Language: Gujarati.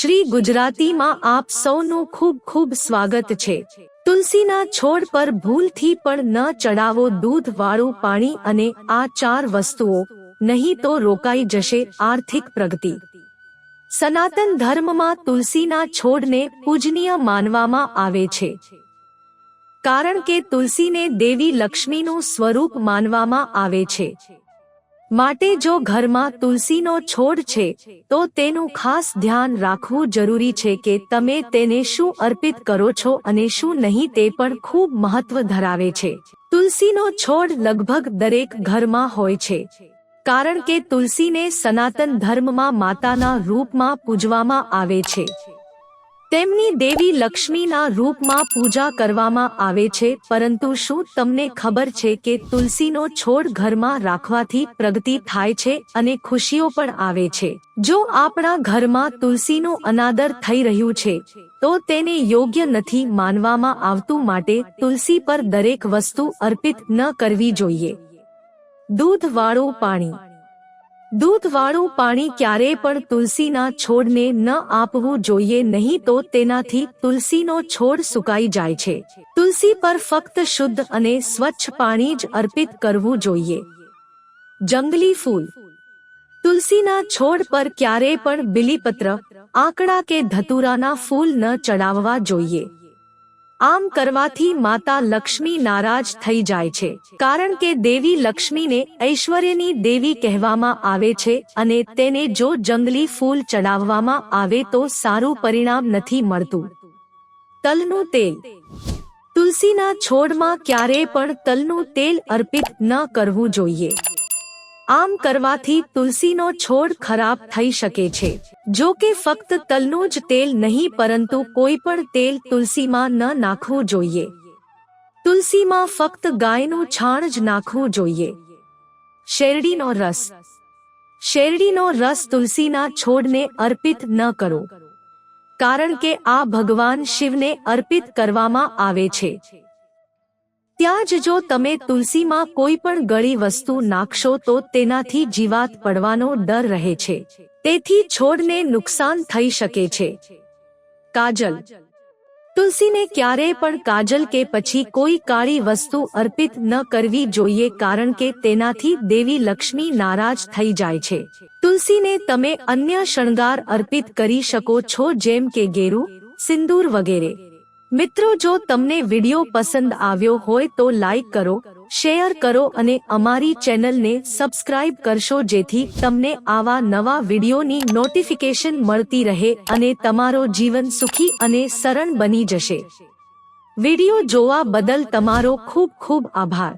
શ્રી ગુજરાતીમાં આપ સૌનું ખૂબ ખૂબ સ્વાગત છે। તુલસીના છોડ પર ભૂલથી પણ ન ચડાવો દૂધ વાળું પાણી અને આ 4 વસ્તુઓ, નહીં તો રોકાઈ જશે આર્થિક પ્રગતિ। સનાતન ધર્મમાં તુલસીના છોડને પૂજનીય માનવામાં આવે છે, કારણ કે તુલસીને દેવી લક્ષ્મીનું સ્વરૂપ માનવામાં આવે છે। માટે જો ઘરમાં તુલસીનો છોડ છે તો તેનું ખાસ ધ્યાન રાખવું જરૂરી છે કે તમે તેને શું અર્પિત કરો છો અને શું નહીં તે પણ ખૂબ મહત્વ ધરાવે છે। તુલસીનો છોડ લગભગ દરેક ઘરમાં હોય છે, કારણ કે તુલસીને સનાતન ધર્મમાં માતાના રૂપમાં પૂજવામાં આવે છે। તેમની દેવી લક્ષ્મીના રૂપમાં પૂજા કરવામાં આવે છે। પરંતુ શું તમને ખબર છે કે તુલસીનો છોડ ઘરમાં રાખવાથી પ્રગતિ થાય છે અને ખુશીઓ પણ આવે છે? જો આપણા ઘરમાં તુલસીનું અનાદર થઈ રહ્યું છે તો તેને યોગ્ય નથી માનવામાં આવતું, માટે તુલસી પર દરેક વસ્તુ અર્પિત ન કરવી જોઈએ। દૂધ વાળું પાણી। દૂધ વાળું પાણી ક્યારેય પણ તુલસીના છોડને ન આપવું જોઈએ, નહીં તો તેનાથી તુલસીનો છોડ સુકાઈ જાય છે। તુલસી પર ફક્ત શુદ્ધ અને સ્વચ્છ પાણી જ અર્પિત કરવું જોઈએ। જંગલી ફૂલ। તુલસીના છોડ પર ક્યારેય પણ બીલીપત્ર, આંકડા કે ધતુરાના ફૂલ ન ચડાવવા જોઈએ। આમ કરવાથી માતા લક્ષ્મી નારાજ થઈ જાય છે, કારણ કે દેવી લક્ષ્મીને ઐશ્વર્યની દેવી કહેવામાં આવે છે અને તેને જો જંગલી ફૂલ ચડાવવામાં આવે તો સારું પરિણામ નથી મળતું। તલનું તેલ। તુલસીના છોડમાં ક્યારેય પણ તલનું તેલ અર્પિત ન કરવું જોઈએ। આમ કરવાથી તુલસીનો છોડ ખરાબ થઈ શકે છે। જો કે ફક્ત તલનું જ તેલ નહીં, પરંતુ કોઈ પણ તેલ તુલસીમાં ન નાખવું જોઈએ। તુલસીમાં ફક્ત ગાયનું છાણ જ નાખવું જોઈએ। શેરડીનો રસ। શેરડીનો રસ તુલસીના છોડને અર્પિત ન કરો, કારણ કે આ ભગવાન શિવને અર્પિત કરવામાં આવે છે। ત્યાં જ જો તમે તુલસીમાં કોઈ પણ ગળી વસ્તુ નાખશો તો તેનાથી જીવાત પડવાનો ડર રહે છે, તેથી છોડને નુકસાન થઈ શકે છે। કાજલ। તુલસીને ક્યારેય પણ કાજલ કે પછી કોઈ કાળી વસ્તુ અર્પિત ન કરવી જોઈએ, કારણ કે તેનાથી દેવી લક્ષ્મી નારાજ થઈ જાય છે। તુલસીને તમે અન્ય શણગાર અર્પિત કરી શકો છો, જેમ કે ગેરું, સિંદૂર વગેરે। મિત્રો, જો તમને વિડિયો પસંદ આવ્યો હોય તો લાઈક કરો, શેર કરો અને અમારી ચેનલને સબસ્ક્રાઇબ કરશો, જેથી તમને આવા નવા વિડિયોની નોટિફિકેશન મળતી રહે અને તમારો જીવન સુખી અને સરળ બની જશે। વિડિયો જોવા બદલ તમારો ખૂબ ખૂબ આભાર।